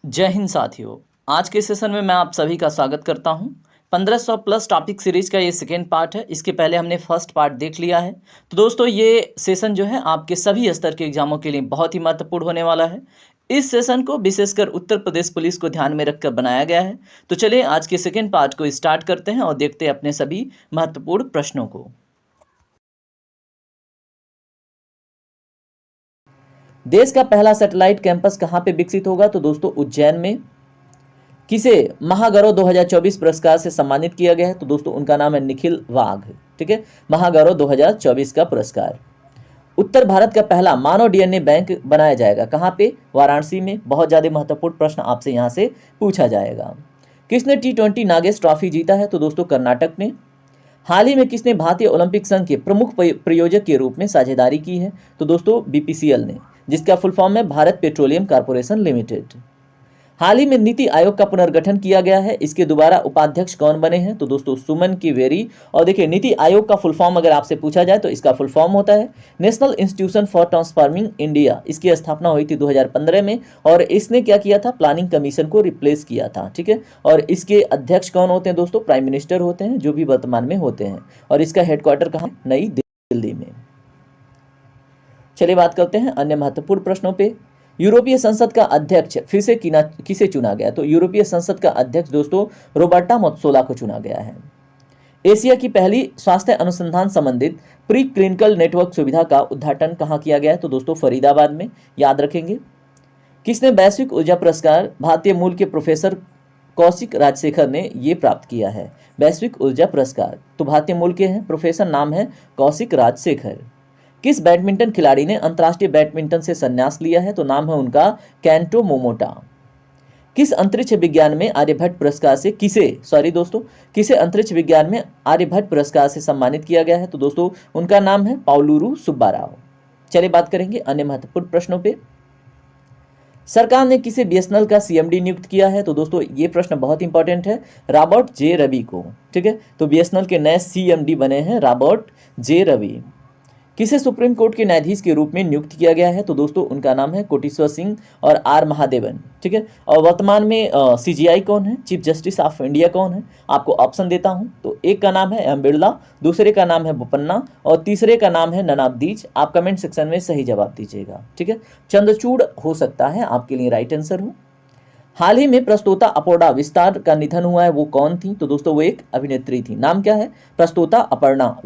जय हिंद साथियों। आज के सेशन में मैं आप सभी का स्वागत करता हूं। 1500 प्लस टॉपिक सीरीज का ये सेकेंड पार्ट है। इसके पहले हमने फर्स्ट पार्ट देख लिया है। तो दोस्तों ये सेशन जो है आपके सभी स्तर के एग्जामों के लिए बहुत ही महत्वपूर्ण होने वाला है। इस सेशन को विशेषकर उत्तर प्रदेश पुलिस को ध्यान में रखकर बनाया गया है। तो चलिए आज के सेकेंड पार्ट को स्टार्ट करते हैं और देखते हैं अपने सभी महत्वपूर्ण प्रश्नों को। देश का पहला सैटेलाइट कैंपस कहाँ पे विकसित होगा? तो दोस्तों उज्जैन में। किसे महागौरव 2024 पुरस्कार से सम्मानित किया गया है? तो दोस्तों उनका नाम है निखिल वाघ। ठीक है, महागौरव 2024 का पुरस्कार। उत्तर भारत का पहला मानव डीएनए बैंक बनाया जाएगा कहाँ पे? वाराणसी में। बहुत ज्यादा महत्वपूर्ण प्रश्न आपसे यहाँ से पूछा जाएगा। किसने T20 नागेश ट्रॉफी जीता है? तो दोस्तों कर्नाटक ने। हाल ही में किसने भारतीय ओलंपिक संघ के प्रमुख प्रयोजक के रूप में साझेदारी की है? तो दोस्तों BPCL ने, जिसका फुल फॉर्म है भारत पेट्रोलियम कॉर्पोरेशन लिमिटेड। हाल ही में नीति आयोग का पुनर्गठन किया गया है, इसके दोबारा उपाध्यक्ष कौन बने हैं? तो दोस्तों सुमन किवेरी। और देखिए नीति आयोग का फुल फॉर्म अगर आपसे पूछा जाए तो इसका फुल फॉर्म होता है national institution for transforming India. इसकी स्थापना हुई थी 2015 में और इसने क्या किया था? प्लानिंग कमीशन को रिप्लेस किया था। ठीक है, और इसके अध्यक्ष कौन होते हैं दोस्तों? प्राइम मिनिस्टर होते हैं, जो भी वर्तमान में होते हैं। और इसका हेडक्वार्टर कहाँ? नई दिल्ली में। चलिए बात करते हैं अन्य महत्वपूर्ण प्रश्नों पे। यूरोपीय संसद का अध्यक्ष फिर से किसे चुना गया? तो यूरोपीय संसद का अध्यक्ष दोस्तों रोबर्टा मेत्सोला को चुना गया है। एशिया की पहली स्वास्थ्य अनुसंधान संबंधित प्री क्लिनिकल नेटवर्क सुविधा का उद्घाटन कहाँ किया गया है? तो दोस्तों फरीदाबाद में, याद रखेंगे। किसने वैश्विक ऊर्जा पुरस्कार भारतीय मूल के प्रोफेसर कौशिक राजशेखर ने ये प्राप्त किया है? वैश्विक ऊर्जा पुरस्कार तो भारतीय मूल के हैं, प्रोफेसर नाम है कौशिक राजशेखर। किस बैडमिंटन खिलाड़ी ने अंतर्राष्ट्रीय बैडमिंटन से संन्यास लिया है? तो नाम है उनका केंटो मोमोटा। किस अंतरिक्ष विज्ञान में आर्यभट्ट पुरस्कार से किसे अंतरिक्ष विज्ञान में आर्यभट्ट पुरस्कार से सम्मानित किया गया है? तो दोस्तों उनका नाम है पाउलुरु सुब्बाराव। चलिए बात करेंगे अन्य महत्वपूर्ण प्रश्नों पे। सरकार ने किसे BSNL का CMD नियुक्त किया है? तो दोस्तों ये प्रश्न बहुत इंपॉर्टेंट है, रॉबर्ट जे रवि को। ठीक है, तो BSNL के नए CMD बने हैं रॉबर्ट जे रवि। किसे सुप्रीम कोर्ट के न्यायाधीश के रूप में नियुक्त किया गया है? तो दोस्तों उनका नाम है कोटेश्वर सिंह और R महादेवन। ठीक है, और वर्तमान में CJI कौन है? चीफ जस्टिस ऑफ इंडिया कौन है? आपको ऑप्शन देता हूं, तो एक का नाम है M बिरला, दूसरे का नाम है बोपन्ना और तीसरे का नाम है ननाबदीज। आप कमेंट सेक्शन में सही जवाब दीजिएगा। ठीक है, चंद्रचूड़ हो सकता है आपके लिए राइट आंसर हो। हाल ही में प्रस्तोता अपर्णा विस्तार का निधन हुआ है, वो कौन थी? तो दोस्तों वो एक अभिनेत्री थी। नाम क्या है? प्रस्तोता अपर्णा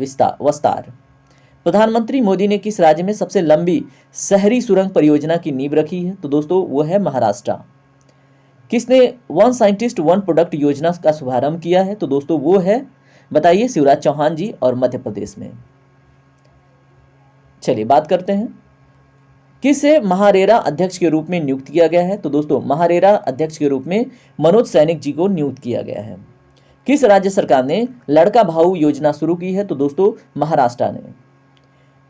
वस्तार। प्रधानमंत्री मोदी ने किस राज्य में सबसे लंबी शहरी सुरंग परियोजना की नींव रखी है? तो दोस्तों वो है महाराष्ट्र। किसने वन साइंटिस्ट वन प्रोडक्ट योजना का शुभारंभ किया है? तो दोस्तों वो है, बताइए, शिवराज चौहान जी, और मध्य प्रदेश में। चलिए बात करते हैं किसे महारेरा अध्यक्ष के रूप में नियुक्त किया गया है? तो दोस्तों महारेरा अध्यक्ष के रूप में मनोज सैनिक जी को नियुक्त किया गया है। किस राज्य सरकार ने लड़का भाऊ योजना शुरू की है? तो दोस्तों महाराष्ट्र ने।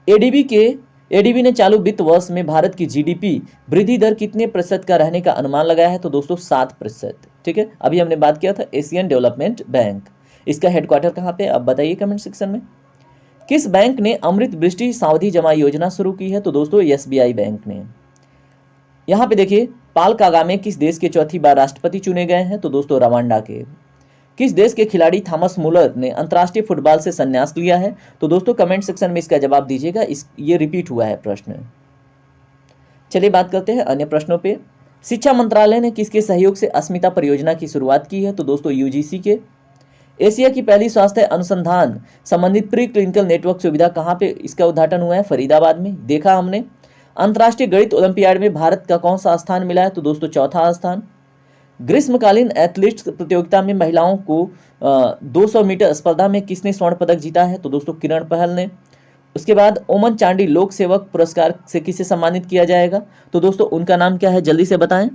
एडीबी ने चालू वित्त वर्ष में भारत की GDP वृद्धि दर कितने प्रतिशत का रहने का अनुमान लगाया है? तो दोस्तों 7%। ठीक है, अभी हमने बात किया था एशियन डेवलपमेंट बैंक। इसका हेडक्वार्टर कहाँ पे? अब बताइए कमेंट सेक्शन में। किस बैंक ने अमृत वृष्टि सावधि जमा योजना शुरू की है? तो दोस्तों SBI बैंक ने। यहाँ पे देखिए पाल कागामे किस देश के चौथी बार राष्ट्रपति चुने गए हैं? तो दोस्तों रवांडा के। किस देश के खिलाड़ी थॉमस मुलर ने अंतर्राष्ट्रीय फुटबॉल से संन्यास लिया है? तो दोस्तों कमेंट सेक्शन में इसका जवाब दीजिएगा, ये रिपीट हुआ है प्रश्न। चलिए बात करते हैं अन्य प्रश्नों पे। शिक्षा मंत्रालय ने किसके सहयोग से अस्मिता परियोजना की शुरुआत की है? तो दोस्तों UGC के। एशिया की पहली स्वास्थ्य अनुसंधान संबंधित प्री क्लिनिकल नेटवर्क सुविधा कहाँ पे इसका उद्घाटन हुआ है? फरीदाबाद में। देखा हमने। अंतर्राष्ट्रीय गणित ओलंपियाड में भारत का कौन सा स्थान मिला है? तो दोस्तों चौथा स्थान। ग्रीष्मकालीन एथलीट्स प्रतियोगिता में महिलाओं को 200 मीटर स्पर्धा में किसने स्वर्ण पदक जीता है? तो दोस्तों किरण पहल ने। उसके बाद ओमन चांडी लोक सेवक पुरस्कार से किसे सम्मानित किया जाएगा? तो दोस्तों उनका नाम क्या है, जल्दी से बताएं।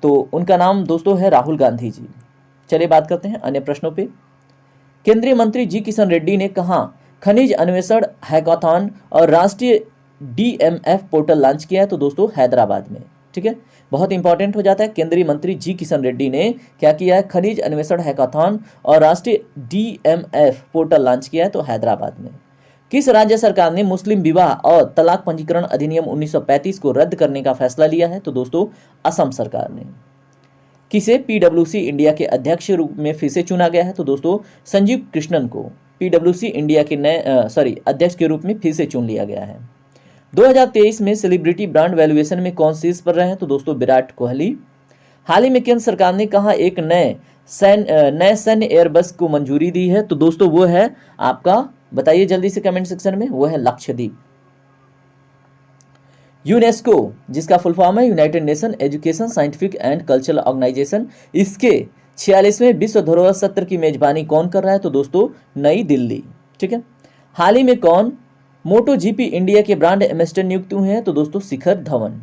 तो उनका नाम दोस्तों है राहुल गांधी जी। चलिए बात करते हैं अन्य प्रश्नों पे। केंद्रीय मंत्री जी किशन रेड्डी ने कहा खनिज अन्वेषण हैकाथॉन और राष्ट्रीय DMF पोर्टल लॉन्च किया है? तो दोस्तों हैदराबाद में। ठीक है, बहुत इंपॉर्टेंट हो जाता है। केंद्रीय मंत्री जी किशन रेड्डी ने क्या किया है? खनिज अन्वेषण हैकाथॉन और राष्ट्रीय DMF पोर्टल लॉन्च किया है, तो हैदराबाद में। किस राज्य सरकार ने मुस्लिम विवाह और तलाक पंजीकरण अधिनियम 1935 को रद्द करने का फैसला लिया है? तो दोस्तों असम सरकार ने। किसे पीडब्ल्यूसी इंडिया के अध्यक्ष के रूप में फिर से चुना गया है? तो दोस्तों संजीव कृष्णन को पीडब्ल्यूसी इंडिया के नए अध्यक्ष के रूप में फिर से चुन लिया गया है। 2023 में सेलिब्रिटी ब्रांड वैल्यूएशन में कौन शीर्ष पर रहे हैं? तो दोस्तों विराट कोहली। हाल ही में केंद्र सरकार ने कहा एक नए सैन्य एयरबस को मंजूरी दी है? तो दोस्तों वो है आपका, बताइए जल्दी से कमेंट सेक्शन में, वो है लक्षद्वीप। यूनेस्को, जिसका फुल फॉर्म है United Nation Education Scientific and Cultural Organization, इसके 46वें विश्व धरोहर सत्र की मेजबानी कौन कर रहा है? तो दोस्तों नई दिल्ली। ठीक है। हाल ही में कौन मोटो जीपी इंडिया के ब्रांड एम्बेसडर नियुक्त हुए हैं? तो दोस्तों शिखर धवन।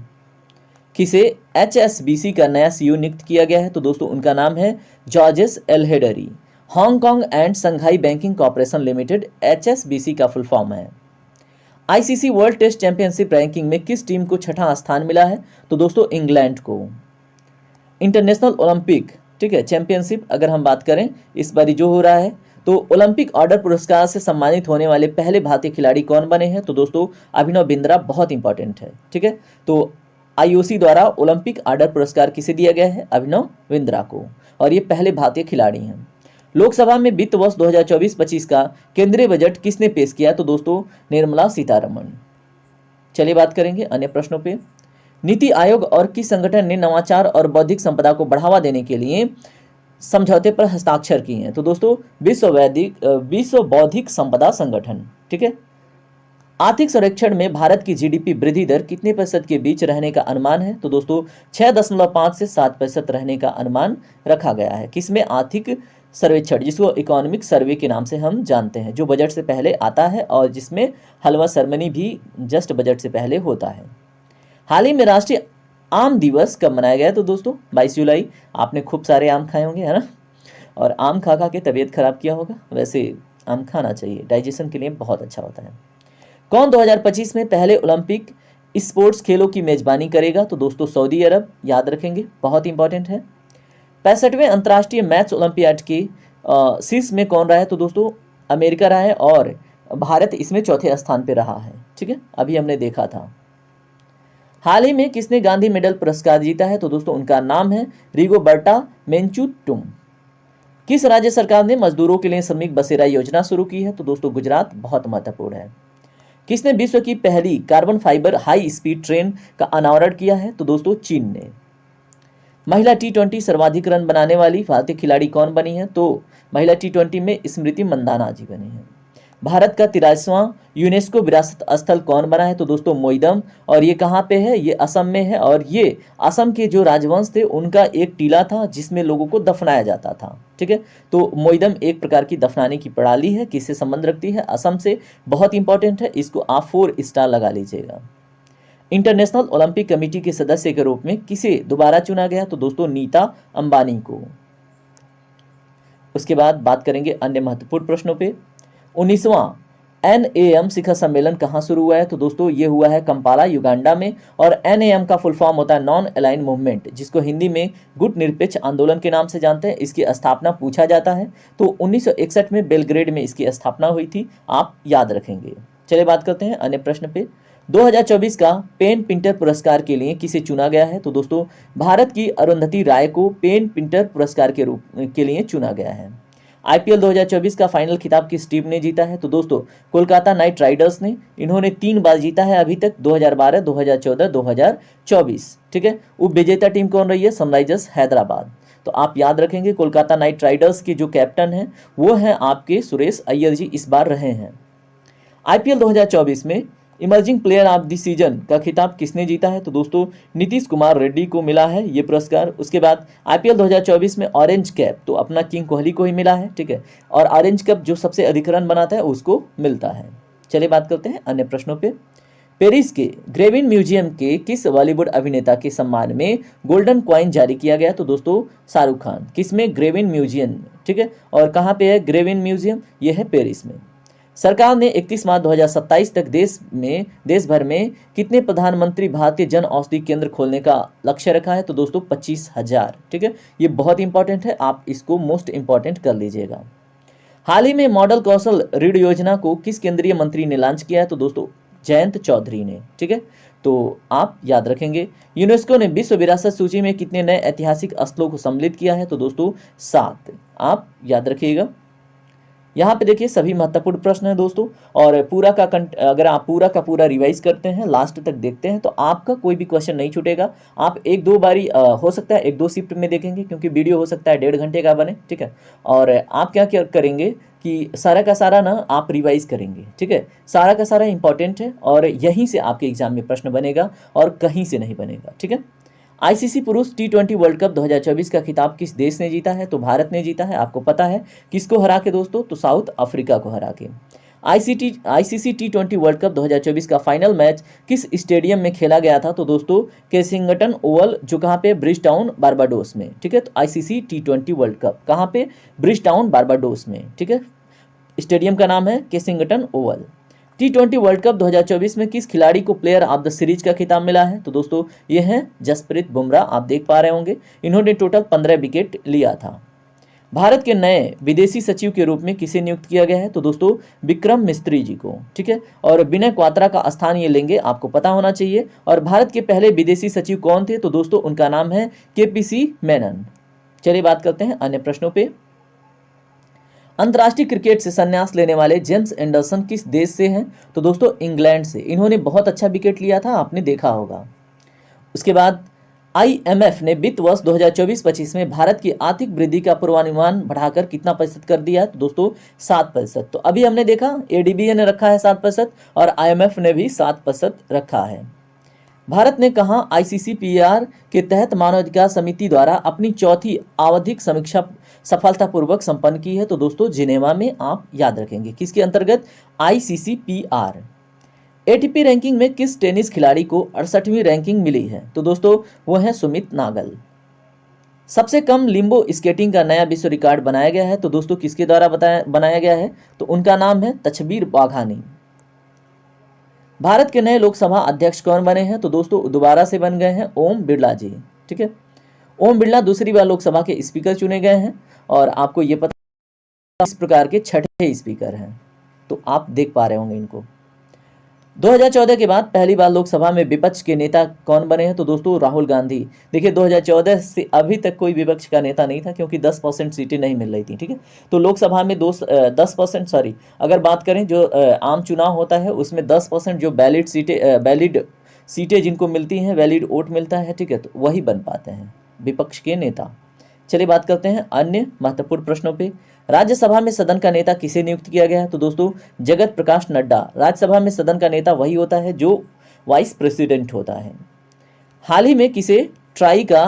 किसे HSBC का नया CEO नियुक्त किया गया है? तो दोस्तों उनका नाम है Georges Elhedery. Hong Kong and Shanghai banking corporation limited HSBC का फुल फॉर्म है। ICC world test championship ranking में किस टीम को छठा स्थान मिला है? तो दोस्तों इंग्लैंड को। इंटरनेशनल ओलंपिक, ठीक है, चैंपियनशिप अगर हम बात करें इस बार जो हो रहा है, तो ओलंपिक ऑर्डर पुरस्कार से सम्मानित होने वाले पहले भारतीय खिलाड़ी कौन बने हैं? तो दोस्तों अभिनव बिंद्रा, बहुत इंपॉर्टेंट है। ठीक है, तो IOC द्वारा ओलंपिक ऑर्डर पुरस्कार किसे दिया गया है? अभिनव बिंद्रा को, और ये पहले भारतीय खिलाड़ी हैं। लोकसभा में वित्त वर्ष 2024-25 का केंद्रीय बजट किसने पेश किया? तो दोस्तों निर्मला सीतारमण। चलिए बात करेंगे अन्य प्रश्नों पे। नीति आयोग और किस संगठन ने नवाचार और बौद्धिक संपदा को बढ़ावा देने के लिए समझौते पर हस्ताक्षर किए हैं? तो दोस्तों विश्व बौद्धिक संपदा संगठन। ठीक है। आर्थिक सर्वेक्षण में भारत की GDP वृद्धि दर कितने प्रतिशत के बीच रहने का अनुमान है? तो दोस्तों 6.5 से 7% रहने का अनुमान रखा गया है। किसमें? आर्थिक सर्वेक्षण, जिसको इकोनॉमिक सर्वे के नाम से हम जानते हैं, जो बजट से पहले आता है और जिसमें हलवा सेरेमनी भी जस्ट बजट से पहले होता है। हाल ही में राष्ट्रीय आम दिवस कब मनाया गया? तो दोस्तों 22 जुलाई। आपने खूब सारे आम खाए होंगे, है ना, और आम खा खा के तबीयत खराब किया होगा। वैसे आम खाना चाहिए, डाइजेशन के लिए बहुत अच्छा होता है। कौन 2025 में पहले ओलंपिक स्पोर्ट्स खेलों की मेजबानी करेगा? तो दोस्तों सऊदी अरब, याद रखेंगे, बहुत इंपॉर्टेंट है। 65वें अंतर्राष्ट्रीय मैथ्स ओलंपियाड के शीर्ष में कौन रहा है? तो दोस्तों अमेरिका रहा है, और भारत इसमें चौथे स्थान पर रहा है। ठीक है, अभी हमने देखा था। हाल ही में किसने गांधी मेडल पुरस्कार जीता है? तो दोस्तों उनका नाम है रिगोबर्टा मेंचूटुम। किस राज्य सरकार ने मजदूरों के लिए श्रमिक बसेरा योजना शुरू की है? तो दोस्तों गुजरात, बहुत महत्वपूर्ण है। किसने विश्व की पहली carbon fibre high speed train का अनावरण किया है? तो दोस्तों चीन ने। महिला T20 सर्वाधिक रन बनाने वाली भारतीय खिलाड़ी कौन बनी है? तो महिला T20 में स्मृति मंदाना जी बनी है। भारत का 83वां यूनेस्को विरासत स्थल कौन बना है? तो दोस्तों मोइदम, और ये कहाँ पे है? ये असम में है, और ये असम के जो राजवंश थे उनका एक टीला था जिसमें लोगों को दफनाया जाता था। ठीक है, तो मोइदम एक प्रकार की दफनाने की प्रणाली है। किससे संबंध रखती है? असम से, बहुत इंपॉर्टेंट है, इसको आप 4 स्टार लगा लीजिएगा। इंटरनेशनल ओलंपिक कमेटी के सदस्य के रूप में किसे दोबारा चुना गया? तो दोस्तों नीता अंबानी को। उसके बाद बात करेंगे अन्य महत्वपूर्ण प्रश्नों पे। 19वां NAM शिखर सम्मेलन कहाँ शुरू हुआ है? तो दोस्तों ये हुआ है कंपाला, युगांडा में, और NAM का फुल फॉर्म होता है नॉन अलाइन मूवमेंट, जिसको हिंदी में गुट निरपेक्ष आंदोलन के नाम से जानते हैं। इसकी स्थापना पूछा जाता है, तो 1961 में बेलग्रेड में इसकी स्थापना हुई थी, आप याद रखेंगे। चलिए बात करते हैं अन्य प्रश्न पे। 2024 का पेन पिंटर पुरस्कार के लिए किसे चुना गया है? तो दोस्तों भारत की अरुंधति राय को पेन पिंटर पुरस्कार के लिए चुना गया है। IPL 2024 का फाइनल खिताब किस टीम ने जीता है? तो दोस्तों कोलकाता नाइट राइडर्स ने। इन्होंने 3 बार जीता है अभी तक, 2012, 2014, 2024। ठीक है, उप विजेता टीम कौन रही है? सनराइजर्स हैदराबाद। तो आप याद रखेंगे कोलकाता नाइट राइडर्स के जो कैप्टन हैं वो हैं आपके सुरेश अय्यर जी, इस बार रहे हैं। IPL 2024 में emerging player of the season का खिताब किसने जीता है? तो दोस्तों नीतीश कुमार रेड्डी को मिला है ये पुरस्कार। उसके बाद IPL 2024 में ऑरेंज कैप तो अपना किंग कोहली को ही मिला है। ठीक है, और ऑरेंज कैप जो सबसे अधिक रन बनाता है उसको मिलता है। चलिए बात करते हैं अन्य प्रश्नों पे। पेरिस के ग्रेविन म्यूजियम के किस बॉलीवुड अभिनेता के सम्मान में गोल्डन कॉइन जारी किया गया? तो दोस्तों शाहरुख खान। किसमें? Grevin museum. ठीक है, और कहाँ पे है ग्रेविन म्यूजियम? ये है पेरिस में। सरकार ने 31 मार्च 2027 तक देश भर में कितने प्रधानमंत्री भारतीय जन औषधि केंद्र खोलने का लक्ष्य रखा है? तो दोस्तों 25,000। ठीक है, ये बहुत इंपॉर्टेंट है, आप इसको मोस्ट इंपॉर्टेंट कर लीजिएगा। हाल ही में मॉडल कौशल ऋण योजना को किस केंद्रीय मंत्री ने लॉन्च किया है? तो दोस्तों जयंत चौधरी ने। ठीक है, तो आप याद रखेंगे। यूनेस्को ने विश्व विरासत सूची में कितने नए ऐतिहासिक स्थलों को सम्मिलित किया है? तो दोस्तों 7, आप याद रखिएगा। यहाँ पे देखिए सभी महत्वपूर्ण प्रश्न हैं दोस्तों, और अगर आप पूरा का पूरा रिवाइज करते हैं, लास्ट तक देखते हैं, तो आपका कोई भी क्वेश्चन नहीं छूटेगा। आप एक दो बारी हो सकता है एक दो शिफ्ट में देखेंगे, क्योंकि वीडियो हो सकता है 1.5 घंटे का बने, ठीक है। और आप क्या क्या करेंगे कि सारा का सारा ना आप रिवाइज करेंगे, ठीक है। सारा का सारा इंपॉर्टेंट है और यहीं से आपके एग्जाम में प्रश्न बनेगा और कहीं से नहीं बनेगा, ठीक है। आईसीसी पुरुष T20 वर्ल्ड कप 2024 का खिताब किस देश ने जीता है? तो भारत ने जीता है। आपको पता है किसको हरा के दोस्तों? तो साउथ अफ्रीका को हरा के। आईसीसी T20 वर्ल्ड कप 2024 का फाइनल मैच किस स्टेडियम में खेला गया था? तो दोस्तों केसिंगटन ओवल, जो कहाँ पे? ब्रिज टाउन, बारबाडोस में, ठीक है। तो आईसीसी T20 वर्ल्ड कप कहाँ पे? ब्रिज टाउन, बारबाडोस में, ठीक है। स्टेडियम का नाम है केसिंगटन ओवल। T20 वर्ल्ड कप 2024 में किस खिलाड़ी को प्लेयर ऑफ द सीरीज का खिताब मिला है? तो दोस्तों ये हैं जसप्रीत बुमराह, आप देख पा रहे होंगे। इन्होंने टोटल 15 विकेट लिया था। भारत के नए विदेशी सचिव के रूप में किसे नियुक्त किया गया है? तो दोस्तों विक्रम मिस्त्री जी को, ठीक है। और विनय क्वात्रा का स्थान ये लेंगे, आपको पता होना चाहिए। और भारत के पहले विदेशी सचिव कौन थे? तो दोस्तों उनका नाम है KPC मेनन। चलिए बात करते हैं अन्य प्रश्नों पे। अंतर्राष्ट्रीय क्रिकेट से संन्यास लेने वाले जेम्स एंडरसन किस देश से हैं? तो दोस्तों इंग्लैंड से। इन्होंने बहुत अच्छा विकेट लिया था, आपने देखा होगा। उसके बाद IMF ने वित्त वर्ष 2024-25 में भारत की आर्थिक वृद्धि का पूर्वानुमान बढ़ाकर कितना प्रतिशत कर दिया है? तो दोस्तों 7%। तो अभी हमने देखा ADB ने रखा है 7% और IMF ने भी 7% रखा है। भारत ने कहा ICCPR के तहत मानवाधिकार समिति द्वारा अपनी चौथी आवधिक समीक्षा सफलतापूर्वक संपन्न की है? तो दोस्तों जिनेवा में, आप याद रखेंगे किसके अंतर्गत? ICCPR। ATP रैंकिंग में किस टेनिस खिलाड़ी को 68वीं रैंकिंग मिली है? तो दोस्तों वो है सुमित नागल। सबसे कम लिम्बो स्केटिंग का नया विश्व रिकॉर्ड बनाया गया है? तो दोस्तों किसके द्वारा बनाया गया है? तो उनका नाम है तछबीर बाघानी। भारत के नए लोकसभा अध्यक्ष कौन बने हैं? तो दोस्तों दोबारा से बन गए हैं ओम बिरला जी, ठीक है। ओम बिरला दूसरी बार लोकसभा के स्पीकर चुने गए हैं और आपको ये पता इस प्रकार के छठे स्पीकर हैं, तो आप देख पा रहे होंगे इनको। 2014 के बाद पहली बार लोकसभा में विपक्ष के नेता कौन बने हैं? तो दोस्तों राहुल गांधी। देखिए 2014 से अभी तक कोई विपक्ष का नेता नहीं था, क्योंकि 10% सीटें नहीं मिल रही थी, ठीक है। तो लोकसभा में 10%, सॉरी, अगर बात करें जो आम चुनाव होता है उसमें 10% जो वैलिड सीटें जिनको मिलती हैं, वैलिड वोट मिलता है, ठीक है, तो वही बन पाते हैं विपक्ष के नेता। चलिए बात करते हैं अन्य महत्वपूर्ण प्रश्नों पे। राज्यसभा में सदन का नेता किसे नियुक्त किया गया है? तो दोस्तों जगत प्रकाश नड्डा। राज्यसभा में सदन का नेता वही होता है जो वाइस प्रेसिडेंट होता है। हाल ही में किसे ट्राई का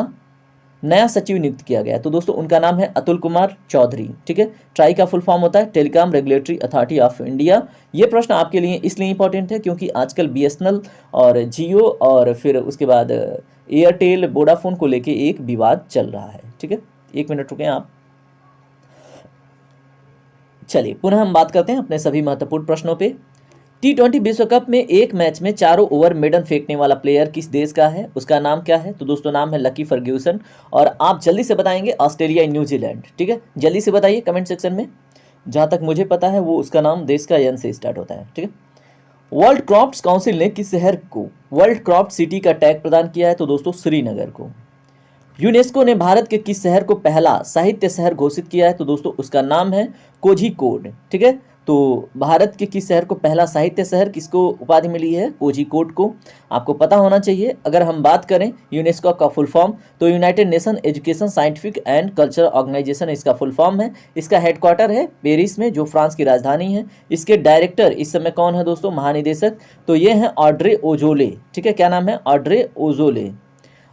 नया सचिव नियुक्त किया गया? तो दोस्तों उनका नाम है अतुल कुमार चौधरी, ठीक है। ट्राई का फुल फॉर्म होता है telecom regulatory authority of India. ये प्रश्न आपके लिए इसलिए इंपॉर्टेंट है क्योंकि आजकल BSNL और जियो और फिर उसके बाद एयरटेल वोडाफोन को लेके एक विवाद चल रहा है, ठीक है। 1 मिनट रुकें आप। चलिए पुनः हम बात करते हैं अपने सभी महत्वपूर्ण प्रश्नों पे। T20 विश्व कप में एक मैच में चारों ओवर मेडन फेंकने वाला प्लेयर किस देश का है? उसका नाम क्या है? तो दोस्तों नाम है लकी फर्ग्यूसन। और आप जल्दी से बताएंगे ऑस्ट्रेलिया या न्यूजीलैंड, ठीक है। जल्दी से बताइए कमेंट सेक्शन में। जहां तक मुझे पता है वो उसका नाम देश का N से स्टार्ट होता है, ठीक है। वर्ल्ड क्रॉफ्ट काउंसिल ने किस शहर को वर्ल्ड क्रॉफ्ट सिटी का टैग प्रदान किया है? तो दोस्तों श्रीनगर को। यूनेस्को ने भारत के किस शहर को पहला साहित्य शहर घोषित किया है? तो दोस्तों उसका नाम है कोझिकोड, ठीक है। तो भारत के किस शहर को पहला साहित्य शहर किसको उपाधि मिली है? कोझिकोड को। आपको पता होना चाहिए। अगर हम बात करें यूनेस्को का फुल फॉर्म, तो United Nation Education Scientific and Cultural Organization इसका फुल फॉर्म है। इसका हेडक्वार्टर है पेरिस में, जो फ्रांस की राजधानी है। इसके डायरेक्टर इस समय कौन है दोस्तों? महानिदेशक, तो ये हैं ऑड्रे ओजोले, ठीक है। क्या नाम है? Audrey Azoulay.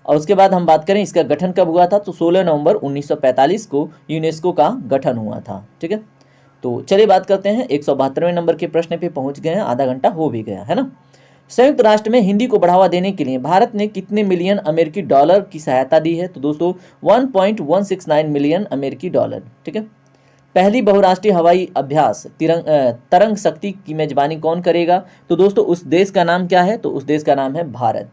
और उसके बाद हम बात करें इसका गठन कब हुआ था? तो 16 नवंबर 1945 को यूनेस्को का गठन हुआ था, ठीक है। तो चलिए बात करते हैं 172वें नंबर के प्रश्न पे पहुंच गए हैं, आधा घंटा हो भी गया है ना। संयुक्त राष्ट्र में हिंदी को बढ़ावा देने के लिए भारत ने कितने मिलियन अमेरिकी डॉलर की सहायता दी है? तो दोस्तों 1.169 मिलियन अमेरिकी डॉलर, ठीक है। पहली बहुराष्ट्रीय हवाई अभ्यास तरंग शक्ति की मेजबानी कौन करेगा? तो दोस्तों उस देश का नाम क्या है? तो उस देश का नाम है Bharat.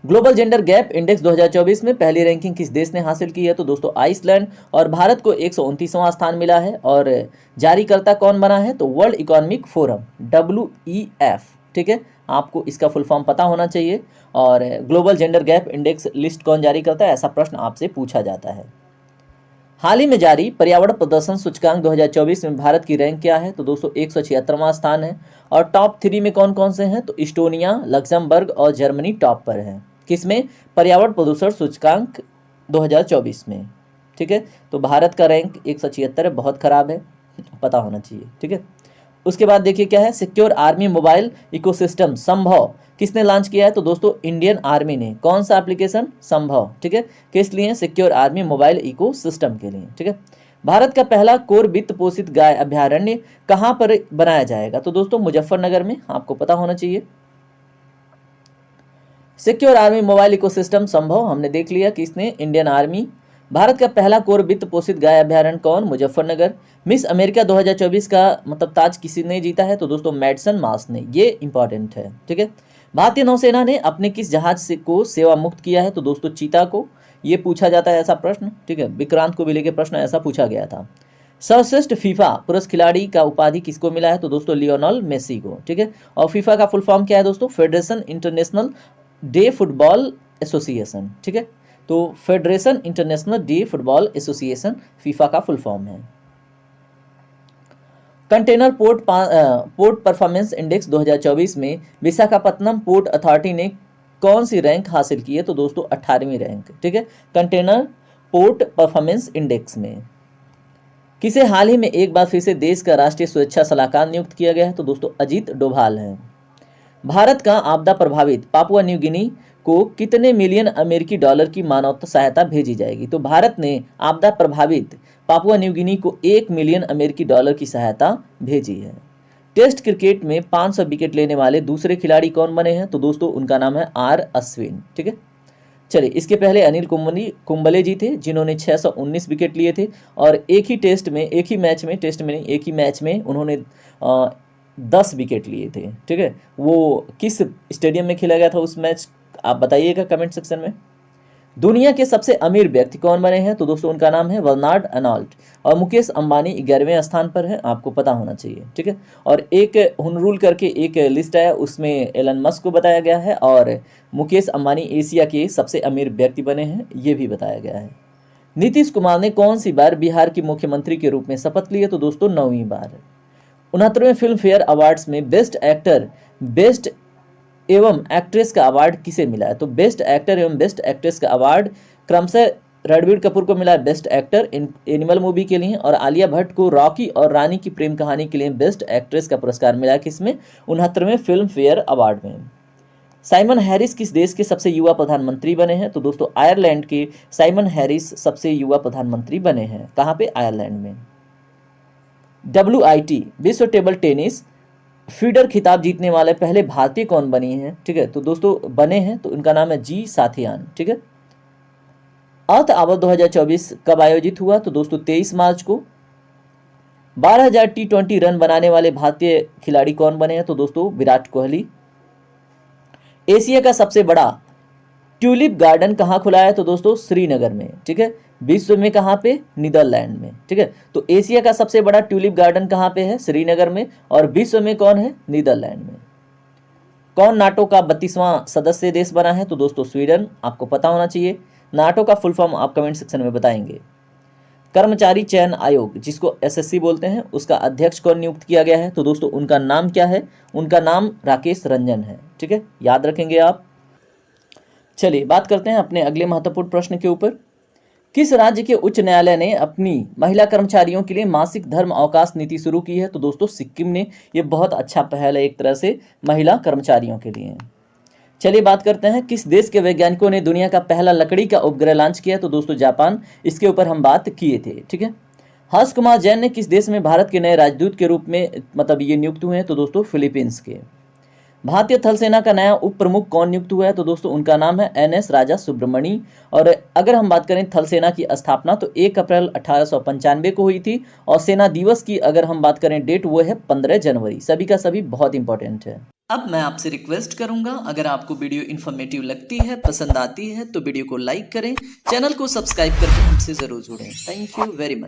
Global gender gap index 2024 में पहली रैंकिंग किस देश ने हासिल की है? तो दोस्तों आइसलैंड। और भारत को 129वां स्थान मिला है। और जारीकर्ता कौन बना है? तो वर्ल्ड इकोनॉमिक फोरम WEF, ठीक है, आपको इसका फुल फॉर्म पता होना चाहिए। और global gender gap index list कौन जारी करता है, ऐसा प्रश्न आपसे पूछा जाता है। हाल ही में जारी पर्यावरण प्रदर्शन सूचकांक 2024 में भारत की रैंक क्या है, तो दोस्तों 176वां स्थान है। और टॉप 3 में कौन कौन से हैं, तो इस्टोनिया, लक्जमबर्ग और जर्मनी टॉप पर है। किसमें, पर्यावरण प्रदूषण सूचकांक 2024 में, ठीक है। तो भारत का रैंक 176 है, बहुत खराब है, पता होना चाहिए, ठीक है। उसके बाद देखिए क्या है, सिक्योर आर्मी मोबाइल इकोसिस्टम संभव किसने लॉन्च किया है, तो दोस्तों इंडियन आर्मी ने। कौन सा एप्लीकेशन, संभव, ठीक है। किस लिए, सिक्योर आर्मी मोबाइल इकोसिस्टम के लिए, ठीक है। भारत का पहला कोर वित्त पोषित गाय अभ्यारण्य कहां पर बनाया जाएगा, तो दोस्तों मुजफ्फरनगर में, आपको पता होना चाहिए। सिक्योर आर्मी मोबाइल इकोसिस्टम संभव हमने देख लिया कि इसने इंडियन आर्मी। भारत का पहला कोर वित्त पोषित गाय अभ्यारण्य कौन, मुजफ्फरनगर। मिस अमेरिका 2024 का मतलब ताज किसी ने जीता है, तो दोस्तों मैडसन मास ने, ये इंपॉर्टेंट है, ठीक है। भारतीय नौसेना ने अपने किस जहाज से को सेवा मुक्त किया है, तो दोस्तों चीता को, ये पूछा जाता है ऐसा प्रश्न, ठीक है। विक्रांत को भी लेके प्रश्न ऐसा पूछा गया था। सर्वश्रेष्ठ फीफा पुरुष खिलाड़ी का उपाधि किसको मिला है, तो दोस्तों लियोनेल मेसी को, ठीक है। और फीफा का फुल फॉर्म क्या है दोस्तों, federation international day football association, ठीक है। तो federation international day football association FIFA का फुल फॉर्म है। कंटेनर पोर्ट परफॉर्मेंस इंडेक्स 2024 में विशाखापत्तनम पोर्ट अथॉरिटी ने कौन सी रैंक हासिल की है, तो दोस्तों 18वीं रैंक, ठीक है। कंटेनर पोर्ट परफॉर्मेंस इंडेक्स में किसे हाल ही में एक बार फिर से देश का राष्ट्रीय सुरक्षा सलाहकार नियुक्त किया गया है, तो दोस्तों अजीत डोभाल हैं। भारत का आपदा प्रभावित पापुआ न्यू गिनी को कितने मिलियन अमेरिकी डॉलर की मानवता सहायता भेजी जाएगी, तो भारत ने आपदा प्रभावित पापुआ न्यू गिनी को 1 मिलियन अमेरिकी डॉलर की सहायता भेजी है। टेस्ट क्रिकेट में 500 विकेट लेने वाले दूसरे खिलाड़ी कौन बने हैं, तो दोस्तों उनका नाम है आर अश्विन, ठीक है। चलिए, इसके पहले अनिल कुंबले जी थे जिन्होंने 619 विकेट लिए थे, और एक ही मैच में उन्होंने 10 विकेट लिए थे, ठीक है। वो किस स्टेडियम में खेला गया था उस मैच, आप बताइएगा कमेंट सेक्शन में। दुनिया के सबसे अमीर व्यक्ति कौन बने हैं, तो दोस्तों उनका नाम है बर्नार्ड अर्नॉल्ट। और मुकेश अंबानी 11वें स्थान पर है, आपको पता होना चाहिए, ठीक है। और एक हुनरूल करके एक लिस्ट है, उसमें एलन मस्क को बताया गया है, और मुकेश अंबानी एशिया के सबसे अमीर व्यक्ति बने हैं, ये भी बताया गया है। नीतीश कुमार ने कौन सी बार बिहार की मुख्यमंत्री के रूप में शपथ ली है, तो दोस्तों 9वीं बार। 69वें फिल्म फेयर अवार्ड्स में बेस्ट एक्टर, बेस्ट एवं एक्ट्रेस का अवार्ड किसे मिला है, तो बेस्ट एक्टर एवं बेस्ट एक्ट्रेस का अवार्ड क्रमशः रणबीर कपूर को मिला है बेस्ट एक्टर एनिमल मूवी के लिए, और आलिया भट्ट को रॉकी और रानी की प्रेम कहानी के लिए बेस्ट एक्ट्रेस का पुरस्कार मिला है, किसमें, 69वें फिल्म फेयर अवार्ड में। साइमन हैरिस किस देश के सबसे युवा प्रधानमंत्री बने हैं, तो दोस्तों आयरलैंड के साइमन हैरिस सबसे युवा प्रधानमंत्री बने हैं, कहाँ पे, आयरलैंड में। WIT विश्व टेबल टेनिस फीडर खिताब जीतने वाले पहले भारतीय कौन बनी हैं, ठीक है, तो दोस्तों बने हैं, तो उनका नाम है जी साथियान, ठीक है। अर्थ आवर 2024 कब आयोजित हुआ, तो दोस्तों 23 मार्च को। 12,000 T20 रन बनाने वाले भारतीय खिलाड़ी कौन बने हैं, तो दोस्तों विराट कोहली। एशिया का सबसे बड़ा ट्यूलिप गार्डन कहाँ खुला है, तो दोस्तों श्रीनगर में, ठीक है। विश्व में कहाँ पे, नीदरलैंड में, ठीक है। तो एशिया का सबसे बड़ा ट्यूलिप गार्डन कहाँ पे है, श्रीनगर में, और विश्व में कौन है, नीदरलैंड में। कौन नाटो का 32वां सदस्य देश बना है, तो दोस्तों स्वीडन, आपको पता होना चाहिए। नाटो का फुल फॉर्म आप कमेंट सेक्शन में बताएंगे। कर्मचारी चयन आयोग जिसको SSC बोलते हैं, उसका अध्यक्ष कौन नियुक्त किया गया है, तो दोस्तों उनका नाम क्या है, उनका नाम राकेश रंजन है, ठीक है, याद रखेंगे आप। चलिए बात करते हैं अपने अगले महत्वपूर्ण प्रश्न के ऊपर। किस राज्य के उच्च न्यायालय ने अपनी महिला कर्मचारियों के लिए मासिक धर्म अवकाश नीति शुरू की है, तो दोस्तों सिक्किम ने। ये बहुत अच्छा पहल है एक तरह से महिला कर्मचारियों के लिए। चलिए बात करते हैं किस देश के वैज्ञानिकों ने दुनिया का पहला लकड़ी का उपग्रह लॉन्च किया, तो दोस्तों जापान। इसके ऊपर हम बात किए थे, ठीक है। हर्ष कुमार जैन ने किस देश में भारत के नए राजदूत के रूप में मतलब ये नियुक्त हुए हैं, तो दोस्तों फिलीपींस के। भारतीय थल सेना का नया उप प्रमुख कौन नियुक्त हुआ है, तो दोस्तों उनका नाम है NS राजा सुब्रमणी। और अगर हम बात करें थल सेना की स्थापना तो 1 अप्रैल 1895 को हुई थी, और सेना दिवस की अगर हम बात करें डेट वो है 15 जनवरी। सभी का सभी बहुत इंपॉर्टेंट है। अब मैं आपसे रिक्वेस्ट करूंगा, अगर आपको वीडियो इन्फॉर्मेटिव लगती है, पसंद आती है, तो वीडियो को लाइक करें, चैनल को सब्सक्राइब करके हमसे जरूर जुड़ें। Thank you very much.